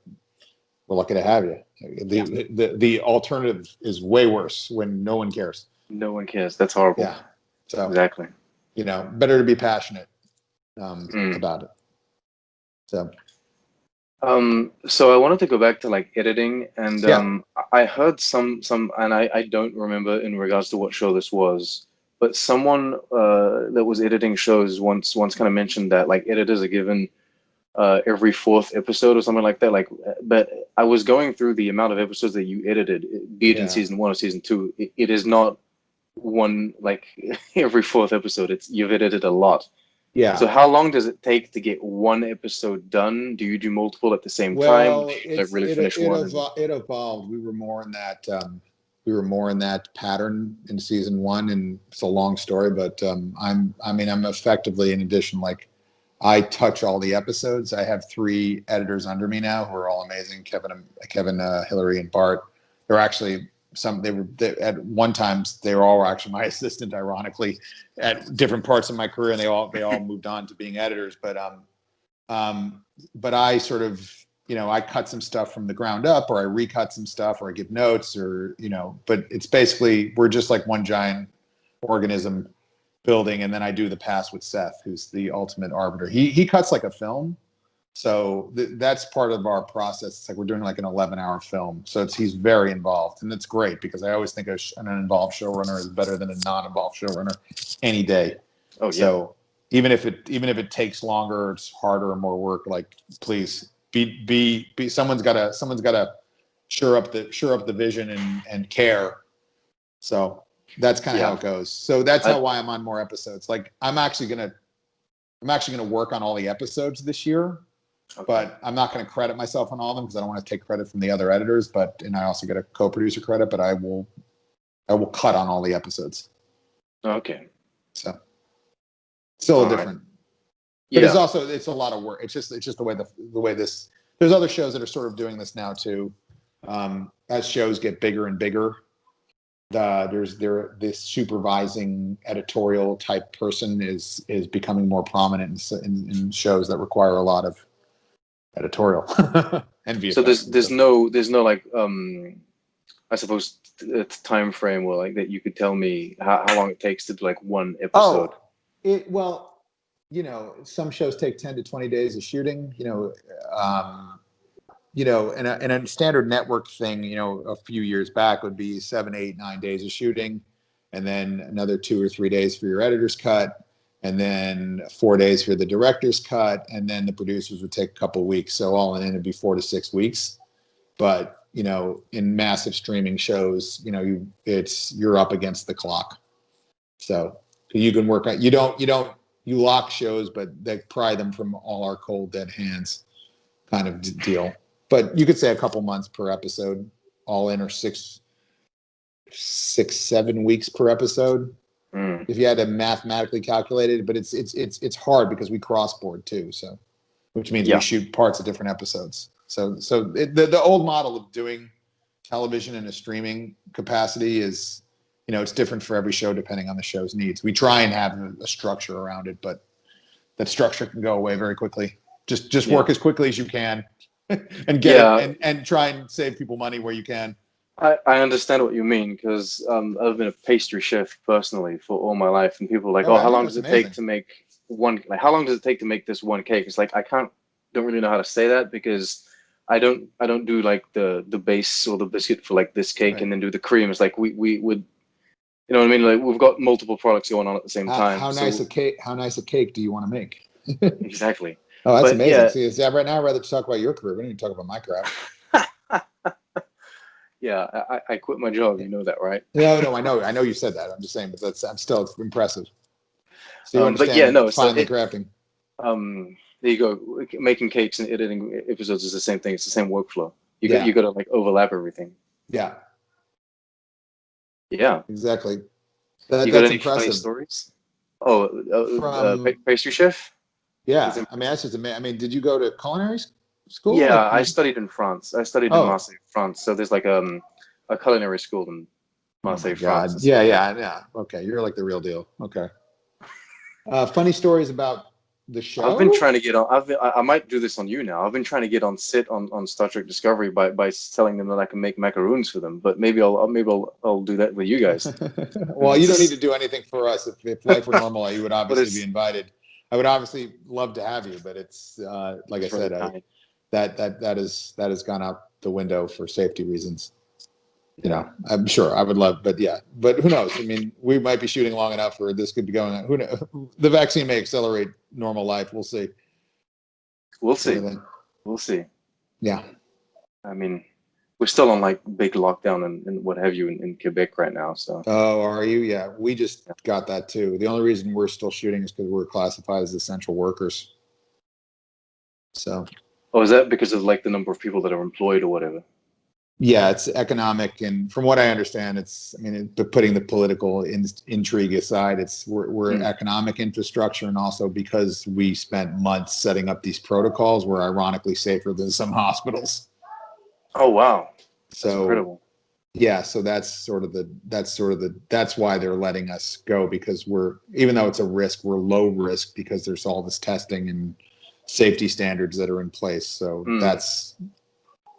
we're lucky to have you. The alternative is way worse when no one cares. No one cares. That's horrible. Yeah. So exactly. Better to be passionate about it. So I wanted to go back to editing, and I heard some, and I don't remember in regards to what show this was, but someone that was editing shows once kind of mentioned that editors are given every 4th episode or something like that. But I was going through the amount of episodes that you edited, be it in season 1 or season 2. It is not one every 4th episode. You've edited a lot. Yeah. So how long does it take to get one episode done? Do you do multiple at the same time? It evolved. We were more in that. We were more in that pattern in season 1, and it's a long story. But I'm effectively, in addition, I touch all the episodes. I have 3 editors under me now who are all amazing. Kevin, Hillary, and Bart. They're actually at one time they were all actually my assistant, ironically, at different parts of my career, and they all moved on to being editors. But I sort of, I cut some stuff from the ground up, or I recut some stuff, or I give notes, or but it's basically, we're just like one giant organism building, and then I do the pass with Seth, who's the ultimate arbiter. He cuts like a film. So that's part of our process. It's we're doing an 11-hour film. So he's very involved, and it's great because I always think an involved showrunner is better than a non-involved showrunner any day. Oh yeah. So even if it takes longer, it's harder or more work, please be someone's got to shore up the vision and care. So that's kind of how it goes. So that's why I'm on more episodes. I'm actually going to work on all the episodes this year. Okay. But I'm not going to credit myself on all of them because I don't want to take credit from the other editors. And I also get a co-producer credit. But I will cut on all the episodes. Okay. So still different. But it's a lot of work. It's just the way this. There's other shows that are sort of doing this now too. As shows get bigger and bigger, this supervising editorial type person is becoming more prominent in shows that require a lot of editorial and VFX. So there's no I suppose time frame where that you could tell me how long it takes to do one episode. Some shows take 10 to 20 days of shooting. In a standard network thing, a few years back would be 7, 8, 9 days of shooting, and then another 2 or 3 days for your editor's cut, and then 4 days for the director's cut, and then the producers would take a couple of weeks. So all in, it'd be 4 to 6 weeks. But in massive streaming shows, you're up against the clock. So you can work on you lock shows, but they pry them from all our cold dead hands, kind of deal. But you could say a couple months per episode, all in, or 6, 7 weeks per episode. if you had to mathematically calculate it. But it's hard because we crossboard too, so which means we shoot parts of different episodes. So the old model of doing television in a streaming capacity is, it's different for every show depending on the show's needs. We try and have a structure around it, but that structure can go away very quickly. Just work as quickly as you can and get it and try and save people money where you can. I understand what you mean, because I've been a pastry chef personally for all my life, and people are like, how long does it take to make one? Like, how long does it take to make this one cake? It's like don't really know how to say that, because I don't do like the base or the biscuit for like this cake and then do the cream. It's like we would, you know what I mean? Like, we've got multiple products going on at the same time. How nice a cake do you want to make? Exactly. Oh, that's amazing. See, right now I'd rather talk about your career. We don't even talk about my crap. Yeah, I quit my job. You know that, right? No, I know you said that. I'm just saying, but I'm still impressive. So you understand finally crafting. There you go. Making cakes and editing episodes is the same thing. It's the same workflow. You got to like overlap everything. Yeah. Yeah. Exactly. You got any funny stories? Pastry chef? Yeah. I mean, that's just amazing. I mean, did you go to culinary school? Yeah, I studied in France. I studied in Marseille, France. So there's like a culinary school in Marseille, France. Yeah. Okay, you're like the real deal. Okay. Funny stories about the show. I've been trying to get on. I might do this on you now. I've been trying to get on set on Star Trek Discovery by telling them that I can make macaroons for them. But maybe I'll do that with you guys. Well, you don't need to do anything for us. If life were normal, you would obviously be invited. I would obviously love to have you, but it's like I said, that has gone out the window for safety reasons. I'm sure I would love, but who knows? I mean, we might be shooting long enough where this could be going on. Who knows? The vaccine may accelerate normal life. We'll see. We'll see. Yeah. I mean, we're still on like big lockdown and what have you in Quebec right now. So. Oh, are you? Yeah, we just got that too. The only reason we're still shooting is because we're classified as essential workers. So. Oh, is that because of like the number of people that are employed or whatever? Yeah, it's economic, and from what I understand, but putting the political intrigue aside, we're economic infrastructure, and also because we spent months setting up these protocols, we're ironically safer than some hospitals. Oh wow! That's incredible. Yeah, so that's why they're letting us go, because even though it's a risk, we're low risk because there's all this testing and safety standards that are in place. So that's.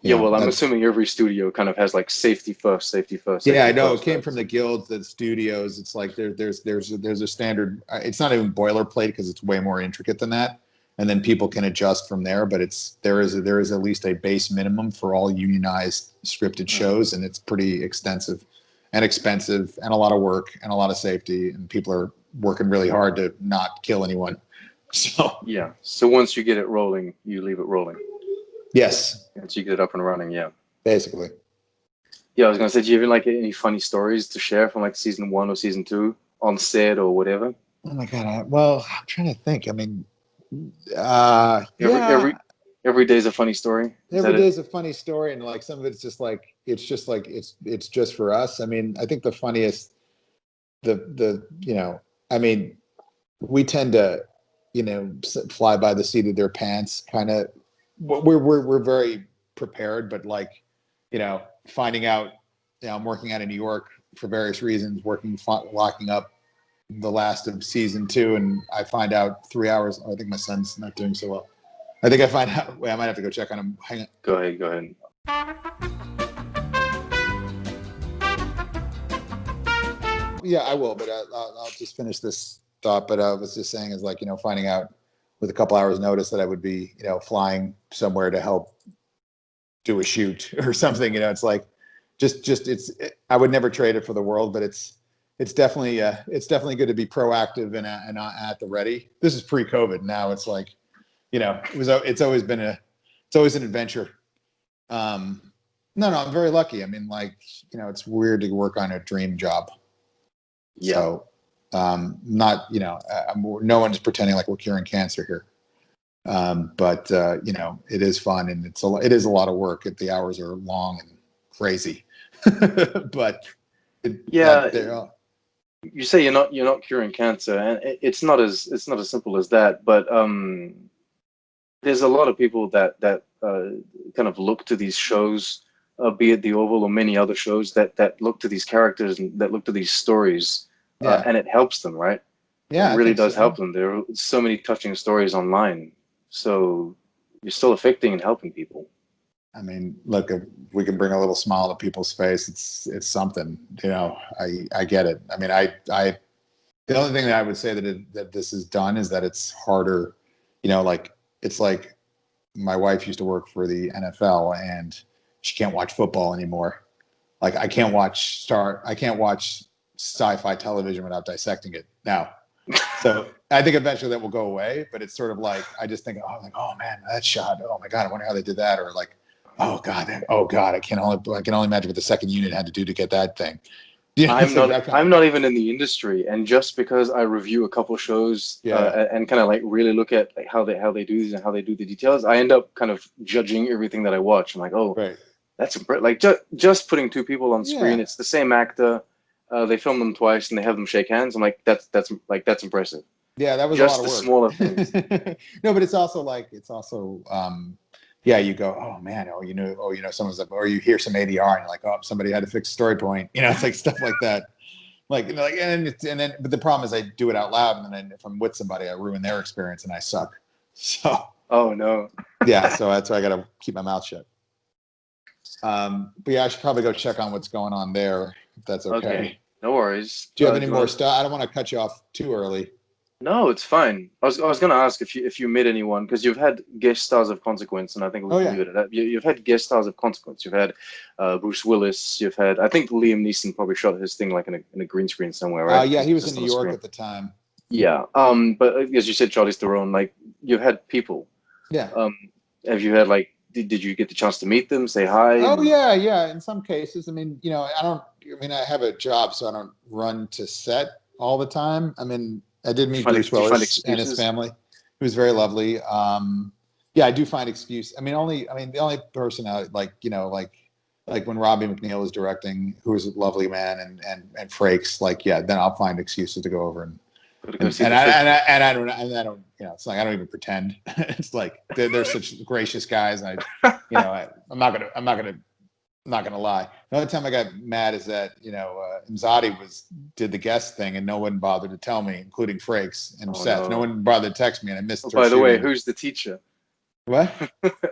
I'm assuming every studio kind of has like safety first. Yeah, I know. It came from the guilds, the studios. It's like there's a standard. It's not even boilerplate because it's way more intricate than that. And then people can adjust from there. But there is at least a base minimum for all unionized scripted shows, and it's pretty extensive and expensive and a lot of work and a lot of safety. And people are working really hard to not kill anyone. So yeah. So once you get it rolling, you leave it rolling. Yes. Once you get it up and running, yeah. Basically. Yeah, I was gonna say, do you have like any funny stories to share from like season 1 or season 2 on set or whatever? Oh my god! I'm trying to think. I mean, every day's a funny story. Every day's a funny story, and like some of it's just it's just for us. I mean, I think the funniest, I mean, we tend to, fly by the seat of their pants, kind of. We're very prepared, but like, finding out, I'm working out in New York for various reasons, locking up the last of season 2, and I find out 3 hours. I think my son's not doing so well. I think I find out. Wait, I might have to go check on him. Hang on. Go ahead. Yeah, I will, but I'll just finish this thought. But I was just saying is like, finding out with a couple hours notice that I would be, flying somewhere to help do a shoot or something. It's like, I would never trade it for the world, but it's definitely good to be proactive and at the ready. This is pre-COVID. Now it's like, it's always an adventure. No, I'm very lucky. I mean, like, it's weird to work on a dream job. Yeah. So, not, no one's pretending like we're curing cancer here. But it is fun, and it is a lot of work. The hours are long and crazy, but you say you're not curing cancer, and it's not as simple as that. But there's a lot of people that kind of look to these shows, be it the Orville or many other shows that look to these characters and that look to these stories, Yeah. and it helps them, right? Yeah, It I really think does so. help them. There are so many touching stories online, so you're still affecting and helping people. I mean, look, if we can bring a little smile to people's face, it's something. You know, I get it. I mean, I the only thing that I would say that this has done is that it's harder. You know, like it's like my wife used to work for the NFL and she can't watch football anymore. Like I can't watch sci-fi television without dissecting it now. So I think eventually that will go away, but it's sort of like I just think, oh man, that shot. Oh my god, I wonder how they did that, or like, oh god, I can only imagine what the second unit had to do to get that thing. You know, I'm it's like not that kind I'm of, not even in the industry, and just because I review a couple shows yeah, and kind of like really look at like how they do these and how they do the details, I end up kind of judging everything that I watch. I'm like, oh, right, that's like just putting two people on screen. yeah, It's the same actor. They film them twice and they have them shake hands. I'm like, that's impressive. yeah. That was a lot Just of the work. smaller things. No, but it's also yeah, you go, someone's like, or you hear some ADR and you're like, oh, somebody had to fix a story point. You know, it's like stuff like that. But the problem is I do it out loud, and then if I'm with somebody, I ruin their experience and I suck. So Oh no. yeah, so that's why I got to keep my mouth shut. But yeah, I should probably go check on what's going on there, if that's okay. Okay, no worries. Do you have any Do you more want stuff? I don't want to cut you off too early. No, it's fine. I was gonna ask if you met anyone because you've had guest stars of consequence, and I think we Oh can yeah, leave it at that. You've had guest stars of consequence. You've had Bruce Willis. You've had I think Liam Neeson probably shot his thing like in a green screen somewhere, right? yeah, he was in Just New on a York screen. at the time. Yeah. But as you said, Charlize Theron. Like you've had people. Yeah. Um, have you had like did you get the chance to meet them, say hi? Oh And yeah, yeah. In some cases, I mean, I don't. I mean, I have a job, so I don't run to set all the time. I mean, I did meet Bruce do you find Willis and his excuses? family, who was very lovely. Yeah, I do find excuse. I mean, the only person I like when Robbie McNeil was directing, who was a lovely man, and Frakes, like, yeah, then I'll find excuses to go over Gotta go and see and the I trick. and I don't it's like I don't even pretend. It's like they're such gracious guys, and I'm not gonna lie. Another time I got mad is that Mzadi did the guest thing and no one bothered to tell me, including Frakes and Oh Seth. No no. one bothered to text me, and I Oh, missed her by the way, shooting. who's the teacher? What?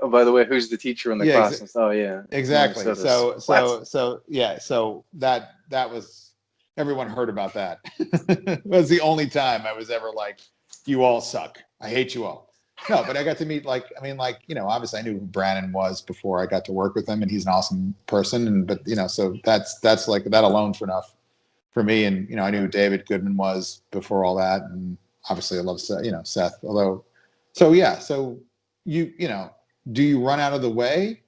Oh, by the way, who's the teacher in the Yeah, class? Oh yeah, no, exactly. so this what? So yeah. So that was everyone heard about that. It was the only time I was ever like, "You all suck. I hate you all." No, but I got to meet obviously I knew who Brannon was before I got to work with him, and he's an awesome person. So that's like that alone for enough for me. And I knew who David Goodman was before all that, and obviously I love Seth. Although, so yeah, so do you run out of the way?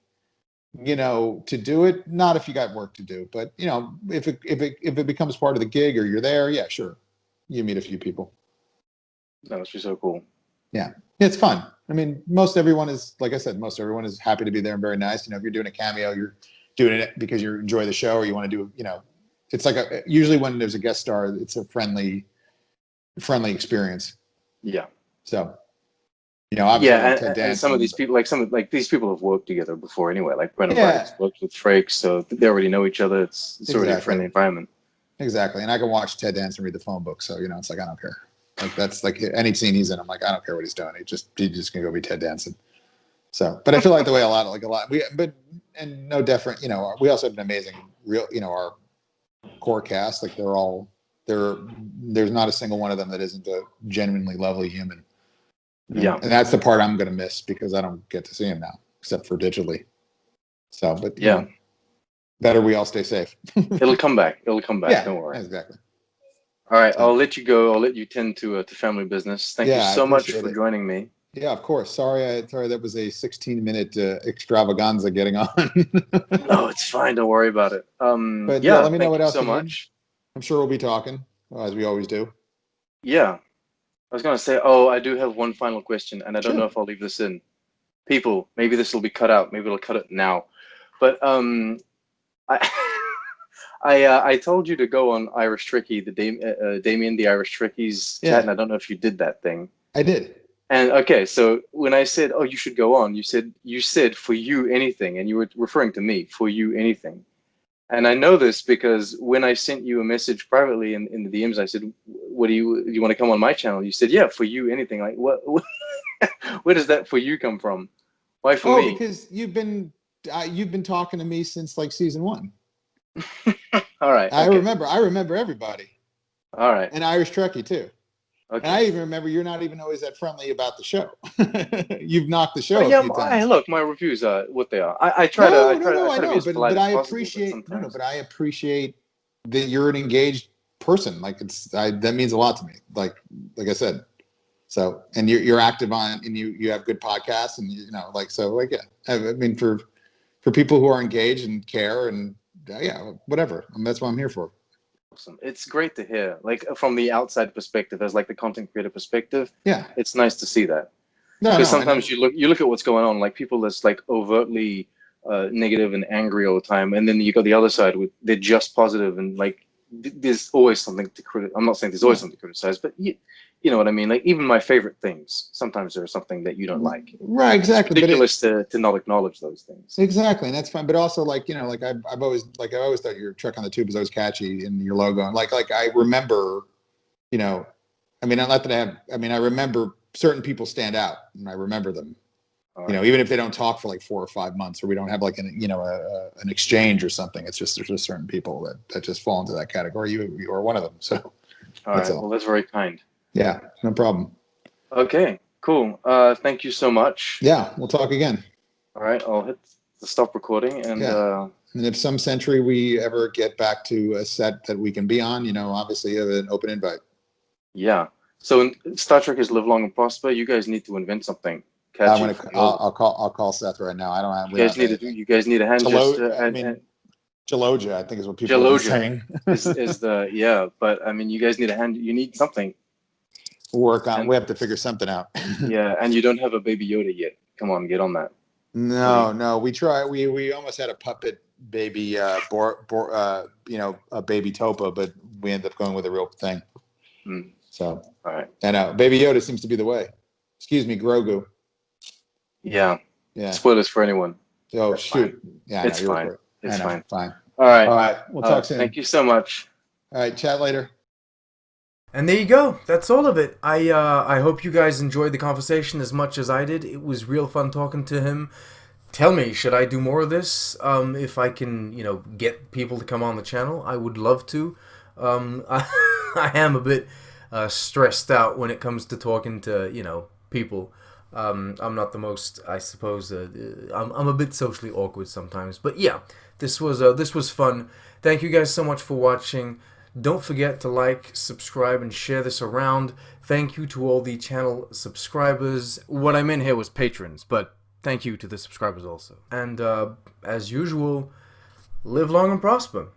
To do it, not if you got work to do, but if it becomes part of the gig or you're there, yeah, sure, you meet a few people. That must be so cool. Yeah, it's fun. I mean, most everyone is, like I said, most everyone is happy to be there and very nice. If you're doing a cameo, you're doing it because you enjoy the show or you want to do, it's like usually when there's a guest star, it's a friendly experience. Yeah. So, obviously Yeah, Ted and some of Danson. these people, like these people have worked together before anyway. Like Brendan Yeah, Bragg's worked with Frakes, so they already know each other. It's already a friendly exactly. environment. Exactly. And I can watch Ted Danson read the phone book. So, it's like, I don't care. Like, that's like any scene he's in, I'm like, I don't care what he's doing. He's just going to go be Ted Danson. So, but I feel like the way and no different, we also have an amazing our core cast. Like there's not a single one of them that isn't a genuinely lovely human. Yeah. And that's the part I'm going to miss because I don't get to see him now, except for digitally. So, but yeah, better we all stay safe. it'll come back. It'll come back. Yeah, Don't worry. exactly. All right, So, I'll let you go. I'll let you tend to family business. Thank you yeah, I so much appreciate for it. joining me. Yeah, of course. Sorry that was a 16-minute extravaganza getting on. No, it's fine. Don't worry about it. But yeah, Yeah, let me know thank what you else so you need. much. I'm sure we'll be talking as we always do. Yeah, I was gonna say, oh, I do have one final question, and I don't know Sure. if I'll leave this in. People, maybe this will be cut out. Maybe it'll cut it now. But I I told you to go on Irish Tricky, Damien the Irish Tricky's Yeah. chat, and I don't know if you did that thing. I did. And okay, so when I said, "Oh, you should go on," you said for you anything, and you were referring to me, for you anything. And I know this because when I sent you a message privately in the DMs, I said, "What do you want to come on my channel?" You said, "Yeah, for you anything." Like what where does that for you come from? Why for me? Because you've been talking to me since like season 1. All right. I Okay. remember everybody. All right. And Irish Truckee too. Okay. And I even remember you're not even always that friendly about the show. You've knocked the show Oh, yeah, a few times. look, my reviews are what they are. I I know, try to be as polite but as I possible, appreciate sometimes. but I appreciate that you're an engaged person. Like that means a lot to me. Like I said. So, and you're active on, and you have good podcasts, and yeah. I mean, for people who are engaged and care, and yeah, whatever. That's what I'm here for. Awesome. It's great to hear, like from the outside perspective, as like the content creator perspective. Yeah, it's nice to see that. No, because sometimes you look at what's going on, like people that's like overtly negative and angry all the time, and then you got the other side with they're just positive and like there's always something to criticize. I'm not saying there's always something to criticize, but you know what I mean. Like even my favorite things, sometimes there's something that you don't like. Right, exactly. It's ridiculous to not acknowledge those things. Exactly, and that's fine. But also, like I've always thought your truck on the tube was always catchy in your logo, and like I remember, I mean, not that I have. I mean, I remember certain people stand out, and I remember them. Right. Even if they don't talk for like 4 or 5 months, or we don't have like an exchange or something. It's just there's just certain people that just fall into that category. You are one of them. So. All right. Well, that's very kind. Yeah, no problem. Okay, cool. Thank you so much. Yeah, we'll talk again. All right, I'll hit the stop recording, and and if some century we ever get back to a set that we can be on, obviously you have an open invite. Yeah. So Star Trek is Live Long and Prosper. You guys need to invent something. I'll call Seth right now. I don't have. You guys need a hand gesture. Jaloja, I think is what people are saying. is the but I mean, you guys need a hand. You need something. We have to figure something out. Yeah, and you don't have a Baby Yoda yet. Come on, get on that. No, we try. We almost had a puppet baby, a baby Topa, but we ended up going with a real thing. So, all right. And Baby Yoda seems to be the way. Excuse me, Grogu. Yeah. Spoilers for anyone. Oh, that's shoot. Fine. Yeah, it's fine. It's fine. Fine. All right. All right. We'll talk soon. Thank you so much. All right. Chat later. And there you go. That's all of it. I hope you guys enjoyed the conversation as much as I did. It was real fun talking to him. Tell me, should I do more of this? If I can, get people to come on the channel, I would love to. I am a bit stressed out when it comes to talking to, people. I'm not the most, I suppose, I'm a bit socially awkward sometimes. But yeah, this was fun. Thank you guys so much for watching. Don't forget to like, subscribe, and share this around. Thank you to all the channel subscribers. What I meant here was patrons, but thank you to the subscribers also. And as usual, live long and prosper.